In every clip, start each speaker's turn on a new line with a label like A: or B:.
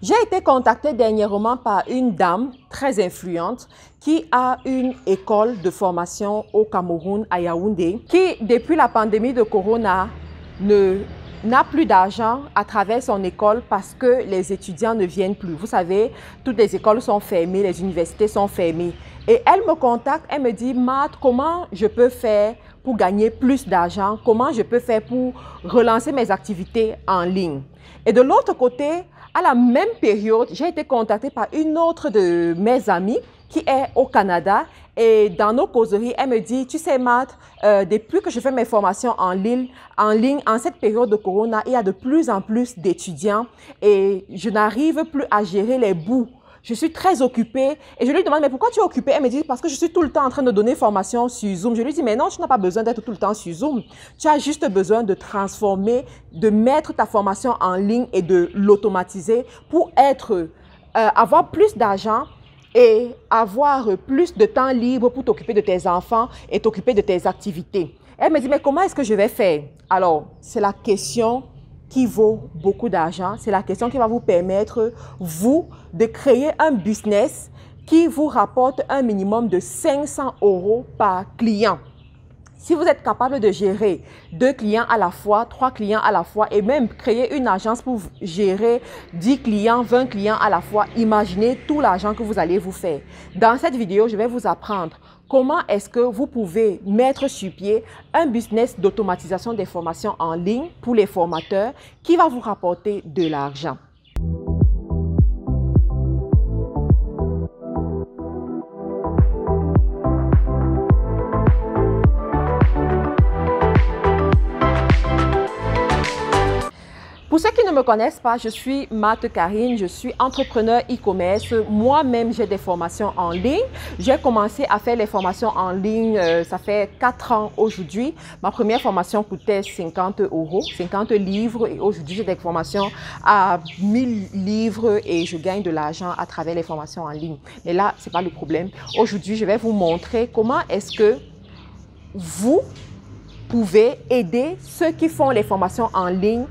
A: J'ai été contactée dernièrement par une dame très influente qui a une école de formation au Cameroun, à Yaoundé, qui, depuis la pandémie de Corona, n'a plus d'argent à travers son école parce que les étudiants ne viennent plus. Vous savez, toutes les écoles sont fermées, les universités sont fermées. Et elle me contacte, elle me dit, Matt, comment je peux faire pour gagner plus d'argent? Comment je peux faire pour relancer mes activités en ligne? Et de l'autre côté, à la même période, j'ai été contactée par une autre de mes amies qui est au Canada. Et dans nos causeries, elle me dit, tu sais Matt, depuis que je fais mes formations en ligne, en cette période de Corona, il y a de plus en plus d'étudiants et je n'arrive plus à gérer les bouts. Je suis très occupée et je lui demande, mais pourquoi tu es occupée? Elle me dit, parce que je suis tout le temps en train de donner formation sur Zoom. Je lui dis, mais non, tu n'as pas besoin d'être tout le temps sur Zoom. Tu as juste besoin de transformer, de mettre ta formation en ligne et de l'automatiser pour avoir plus d'argent et avoir plus de temps libre pour t'occuper de tes enfants et t'occuper de tes activités. Elle me dit, mais comment est-ce que je vais faire? Alors, c'est la question qui vaut beaucoup d'argent. C'est la question qui va vous permettre, vous, de créer un business qui vous rapporte un minimum de 500 € par client. Si vous êtes capable de gérer 2 clients à la fois, 3 clients à la fois et même créer une agence pour gérer 10 clients, 20 clients à la fois, imaginez tout l'argent que vous allez vous faire. Dans cette vidéo, je vais vous apprendre comment est-ce que vous pouvez mettre sur pied un business d'automatisation des formations en ligne pour les formateurs qui va vous rapporter de l'argent. Pour ceux qui ne me connaissent pas, je suis Matt Karine, je suis entrepreneur e-commerce. Moi-même, j'ai des formations en ligne. J'ai commencé à faire les formations en ligne, ça fait 4 ans aujourd'hui. Ma première formation coûtait 50 €, 50 livres. Et aujourd'hui, j'ai des formations à 1000 livres et je gagne de l'argent à travers les formations en ligne. Mais là, ce n'est pas le problème. Aujourd'hui, je vais vous montrer comment est-ce que vous pouvez aider ceux qui font les formations en ligne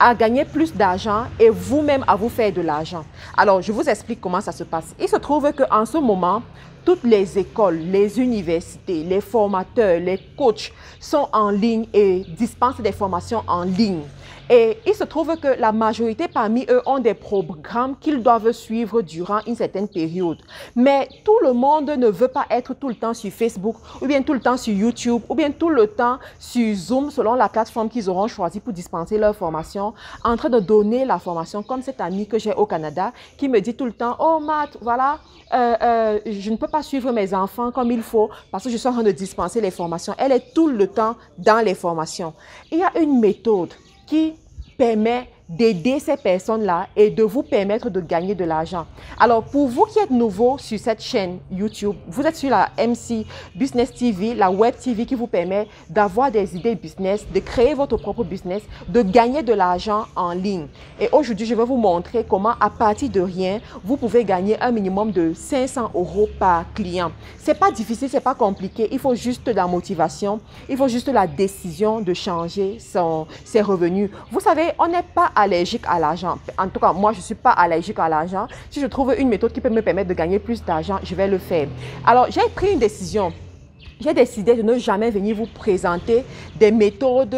A: à gagner plus d'argent et vous-même à vous faire de l'argent. Alors, je vous explique comment ça se passe. Il se trouve qu'en ce moment, toutes les écoles, les universités, les formateurs, les coachs sont en ligne et dispensent des formations en ligne. Et il se trouve que la majorité parmi eux ont des programmes qu'ils doivent suivre durant une certaine période. Mais tout le monde ne veut pas être tout le temps sur Facebook, ou bien tout le temps sur YouTube, ou bien tout le temps sur Zoom, selon la plateforme qu'ils auront choisi pour dispenser leur formation, en train de donner la formation, comme cette amie que j'ai au Canada, qui me dit tout le temps, oh Matt, voilà, je ne peux pas suivre mes enfants comme il faut parce que je suis en train de dispenser les formations. Elle est tout le temps dans les formations. Il y a une méthode qui permet d'aider ces personnes-là et de vous permettre de gagner de l'argent. Alors, pour vous qui êtes nouveau sur cette chaîne YouTube, vous êtes sur la MC Business TV, la Web TV qui vous permet d'avoir des idées business, de créer votre propre business, de gagner de l'argent en ligne. Et aujourd'hui, je vais vous montrer comment, à partir de rien, vous pouvez gagner un minimum de 500 € par client. C'est pas difficile, c'est pas compliqué. Il faut juste de la motivation, il faut juste la décision de changer ses revenus. Vous savez, on n'est pas allergique à l'argent. En tout cas, moi, je ne suis pas allergique à l'argent. Si je trouve une méthode qui peut me permettre de gagner plus d'argent, je vais le faire. Alors, j'ai pris une décision. J'ai décidé de ne jamais venir vous présenter des méthodes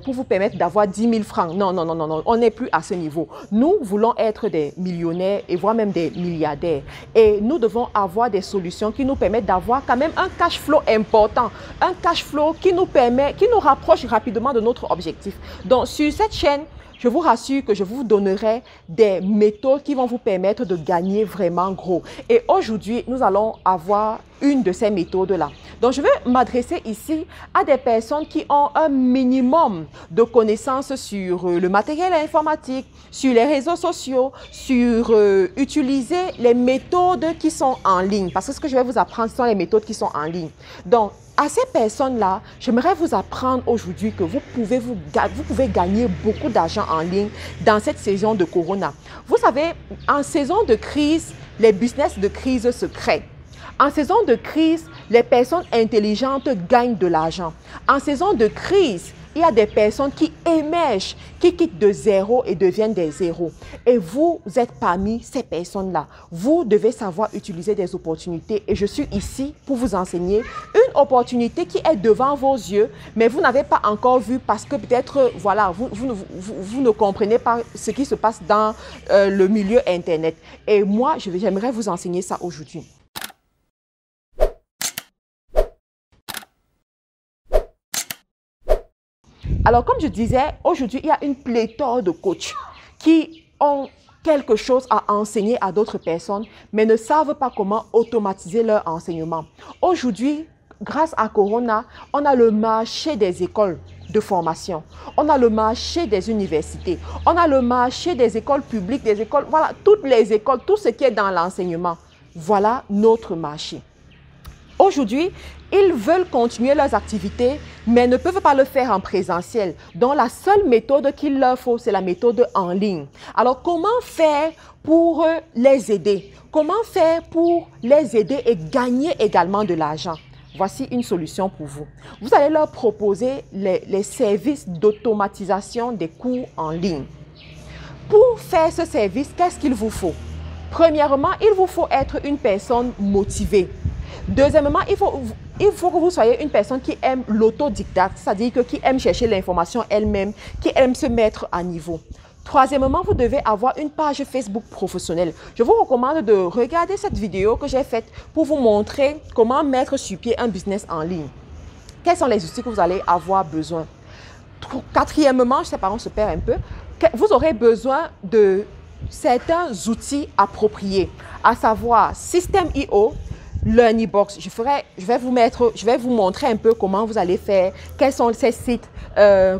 A: pour vous permettre d'avoir 10 000 francs. Non, non, non, non, non, on n'est plus à ce niveau. Nous voulons être des millionnaires et voire même des milliardaires. Et nous devons avoir des solutions qui nous permettent d'avoir quand même un cash flow important. Un cash flow qui nous rapproche rapidement de notre objectif. Donc, sur cette chaîne, je vous rassure que je vous donnerai des méthodes qui vont vous permettre de gagner vraiment gros. Et aujourd'hui, nous allons avoir une de ces méthodes-là. Donc, je vais m'adresser ici à des personnes qui ont un minimum de connaissances sur le matériel informatique, sur les réseaux sociaux, sur utiliser les méthodes qui sont en ligne. Parce que ce que je vais vous apprendre, ce sont les méthodes qui sont en ligne. Donc, à ces personnes-là, j'aimerais vous apprendre aujourd'hui que vous pouvez gagner beaucoup d'argent en ligne dans cette saison de Corona. Vous savez, en saison de crise, les business de crise se créent. En saison de crise, les personnes intelligentes gagnent de l'argent. En saison de crise, il y a des personnes qui émergent, qui quittent de zéro et deviennent des zéros. Et vous êtes parmi ces personnes-là. Vous devez savoir utiliser des opportunités et je suis ici pour vous enseigner une opportunité qui est devant vos yeux, mais vous n'avez pas encore vu parce que peut-être, voilà, vous ne comprenez pas ce qui se passe dans le milieu Internet. Et moi, j'aimerais vous enseigner ça aujourd'hui. Alors, comme je disais, aujourd'hui, il y a une pléthore de coachs qui ont quelque chose à enseigner à d'autres personnes, mais ne savent pas comment automatiser leur enseignement. Aujourd'hui, grâce à Corona, on a le marché des écoles de formation, on a le marché des universités, on a le marché des écoles publiques, des écoles, voilà, toutes les écoles, tout ce qui est dans l'enseignement. Voilà notre marché. Aujourd'hui, ils veulent continuer leurs activités, mais ne peuvent pas le faire en présentiel. Donc, la seule méthode qu'il leur faut, c'est la méthode en ligne. Alors, comment faire pour les aider? Comment faire pour les aider et gagner également de l'argent? Voici une solution pour vous. Vous allez leur proposer les services d'automatisation des cours en ligne. Pour faire ce service, qu'est-ce qu'il vous faut? Premièrement, il vous faut être une personne motivée. Deuxièmement, il faut que vous soyez une personne qui aime l'autodidacte, c'est-à-dire qui aime chercher l'information elle-même, qui aime se mettre à niveau. Troisièmement, vous devez avoir une page Facebook professionnelle. Je vous recommande de regarder cette vidéo que j'ai faite pour vous montrer comment mettre sur pied un business en ligne. Quels sont les outils que vous allez avoir besoin? Quatrièmement, je sais pas, on se perd un peu, vous aurez besoin de certains outils appropriés, à savoir System.io, LearnyBox. Je vais vous montrer un peu comment vous allez faire, quels sont ces sites,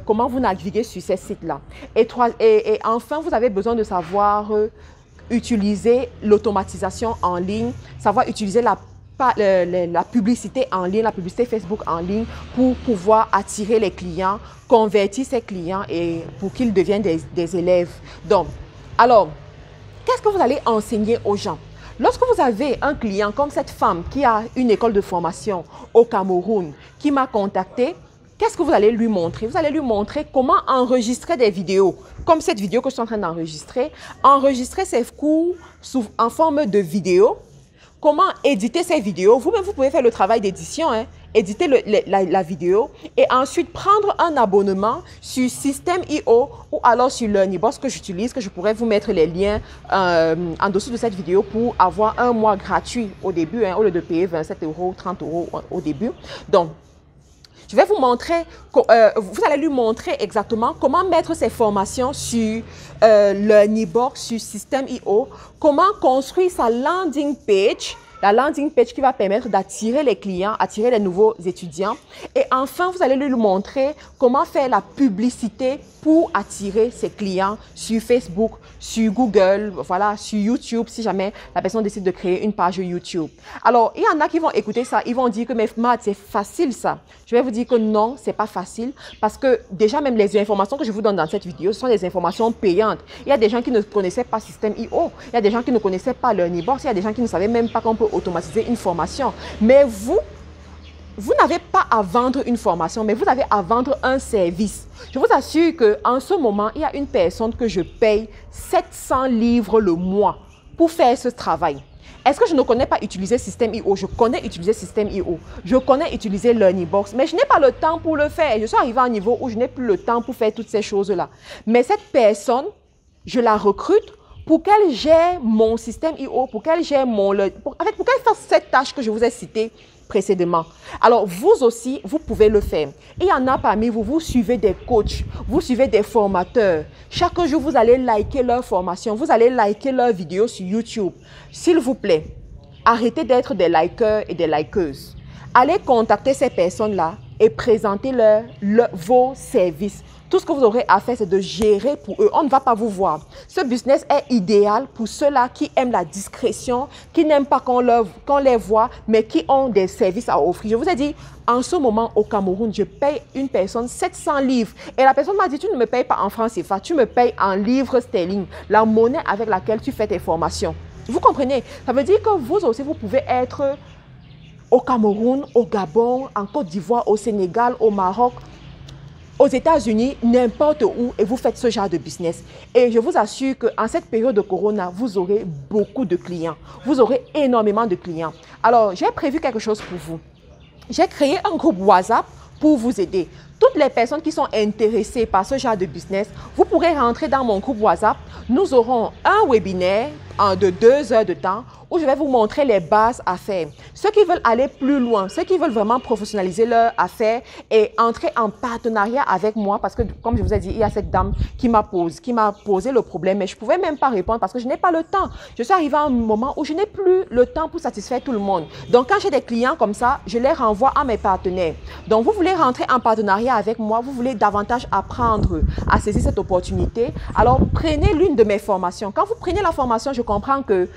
A: comment vous naviguez sur ces sites-là. Et enfin, vous avez besoin de savoir utiliser l'automatisation en ligne, savoir utiliser la publicité en ligne, la publicité Facebook en ligne pour pouvoir attirer les clients, convertir ces clients et pour qu'ils deviennent des élèves. Donc, alors, qu'est-ce que vous allez enseigner aux gens? Lorsque vous avez un client comme cette femme qui a une école de formation au Cameroun, qui m'a contacté, qu'est-ce que vous allez lui montrer? Vous allez lui montrer comment enregistrer des vidéos, comme cette vidéo que je suis en train d'enregistrer, enregistrer ses cours en forme de vidéo, comment éditer ces vidéos. Vous-même, vous pouvez faire le travail d'édition, hein, éditer la vidéo et ensuite prendre un abonnement sur System.io ou alors sur LearnyBox que j'utilise, que je pourrais vous mettre les liens en dessous de cette vidéo pour avoir un mois gratuit au début, hein, au lieu de payer 27 €, 30 € au début. Donc, je vais vous montrer, vous allez lui montrer exactement comment mettre ses formations sur LearnyBox, sur System.io, comment construire sa landing page, la landing page qui va permettre d'attirer les clients, attirer les nouveaux étudiants. Et enfin, vous allez lui montrer comment faire la publicité pour attirer ses clients sur Facebook, sur Google, voilà, sur YouTube, si jamais la personne décide de créer une page YouTube. Alors, il y en a qui vont écouter ça, ils vont dire que mais Matt, c'est facile ça. Je vais vous dire que non, c'est pas facile parce que déjà même les informations que je vous donne dans cette vidéo, ce sont des informations payantes. Il y a des gens qui ne connaissaient pas System.io, il y a des gens qui ne connaissaient pas LearnyBox, il y a des gens qui ne savaient même pas qu'on peut automatiser une formation. Mais vous n'avez pas à vendre une formation, mais vous avez à vendre un service. Je vous assure qu'en ce moment, il y a une personne que je paye 700 livres le mois pour faire ce travail. Est-ce que je ne connais pas utiliser System.io? Je connais utiliser System.io. Je connais utiliser LearnyBox, mais je n'ai pas le temps pour le faire. Je suis arrivée à un niveau où je n'ai plus le temps pour faire toutes ces choses-là. Mais cette personne, je la recrute pour qu'elle gère mon System.io, pour qu'elle gère pour qu'elle fasse cette tâche que je vous ai citée précédemment. Alors, vous aussi, vous pouvez le faire. Il y en a parmi vous, vous suivez des coachs, vous suivez des formateurs. Chaque jour, vous allez liker leur formation, vous allez liker leurs vidéos sur YouTube. S'il vous plaît, arrêtez d'être des likers et des likeuses. Allez contacter ces personnes-là et présentez-leur vos services. Tout ce que vous aurez à faire, c'est de gérer pour eux. On ne va pas vous voir. Ce business est idéal pour ceux-là qui aiment la discrétion, qui n'aiment pas qu'on les voit, mais qui ont des services à offrir. Je vous ai dit, en ce moment, au Cameroun, je paye une personne 700 livres. Et la personne m'a dit, tu ne me payes pas en francs CFA, tu me payes en livres sterling, la monnaie avec laquelle tu fais tes formations. Vous comprenez? Ça veut dire que vous aussi, vous pouvez être au Cameroun, au Gabon, en Côte d'Ivoire, au Sénégal, au Maroc, aux États-Unis, n'importe où, et vous faites ce genre de business. Et je vous assure qu'en cette période de Corona, vous aurez beaucoup de clients. Vous aurez énormément de clients. Alors, j'ai prévu quelque chose pour vous. J'ai créé un groupe WhatsApp pour vous aider. Toutes les personnes qui sont intéressées par ce genre de business, vous pourrez rentrer dans mon groupe WhatsApp. Nous aurons un webinaire de 2 heures de temps où je vais vous montrer les bases à faire. Ceux qui veulent aller plus loin, ceux qui veulent vraiment professionnaliser leur affaire et entrer en partenariat avec moi, parce que comme je vous ai dit, il y a cette dame qui m'a posé le problème, mais je ne pouvais même pas répondre parce que je n'ai pas le temps. Je suis arrivée à un moment où je n'ai plus le temps pour satisfaire tout le monde. Donc quand j'ai des clients comme ça, je les renvoie à mes partenaires. Donc vous voulez rentrer en partenariat avec moi, vous voulez davantage apprendre à saisir cette opportunité, alors prenez l'une de mes formations. Quand vous prenez la formation, je comprends que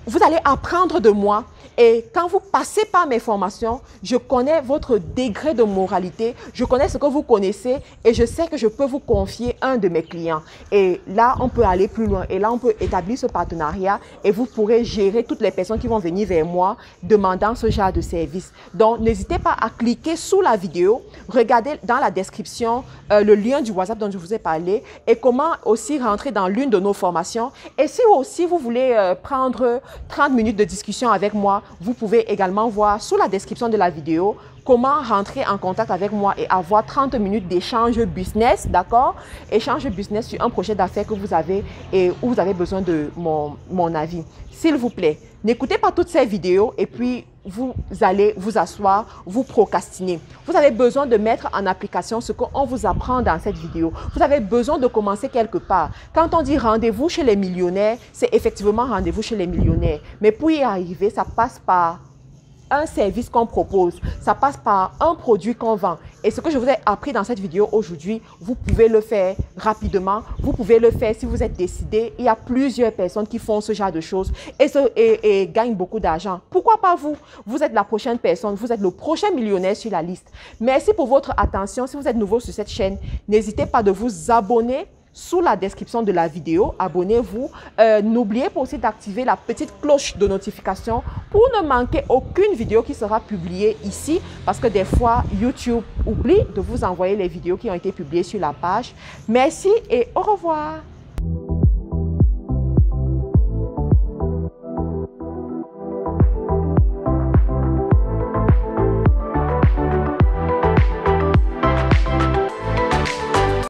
A: vous allez apprendre de moi et quand vous passez par mes formations, je connais votre degré de moralité, je connais ce que vous connaissez et je sais que je peux vous confier un de mes clients. Et là, on peut aller plus loin et là, on peut établir ce partenariat et vous pourrez gérer toutes les personnes qui vont venir vers moi demandant ce genre de service. Donc, n'hésitez pas à cliquer sous la vidéo, regardez dans la description le lien du WhatsApp dont je vous ai parlé et comment aussi rentrer dans l'une de nos formations. Et si aussi vous voulez prendre 30 minutes de discussion avec moi, vous pouvez également voir sous la description de la vidéo comment rentrer en contact avec moi et avoir 30 minutes d'échange business, d'accord? Échange business sur un projet d'affaires que vous avez et où vous avez besoin de mon avis. S'il vous plaît, n'écoutez pas toutes ces vidéos et puis vous allez vous asseoir, vous procrastiner. Vous avez besoin de mettre en application ce qu'on vous apprend dans cette vidéo. Vous avez besoin de commencer quelque part. Quand on dit rendez-vous chez les millionnaires, c'est effectivement rendez-vous chez les millionnaires. Mais pour y arriver, ça passe par un service qu'on propose, ça passe par un produit qu'on vend. Et ce que je vous ai appris dans cette vidéo aujourd'hui, vous pouvez le faire rapidement, vous pouvez le faire si vous êtes décidé. Il y a plusieurs personnes qui font ce genre de choses et gagnent beaucoup d'argent. Pourquoi pas vous? Vous êtes la prochaine personne, vous êtes le prochain millionnaire sur la liste. Merci pour votre attention. Si vous êtes nouveau sur cette chaîne, n'hésitez pas de vous abonner. Sous la description de la vidéo, abonnez-vous. N'oubliez pas aussi d'activer la petite cloche de notification pour ne manquer aucune vidéo qui sera publiée ici parce que des fois, YouTube oublie de vous envoyer les vidéos qui ont été publiées sur la page. Merci et au revoir.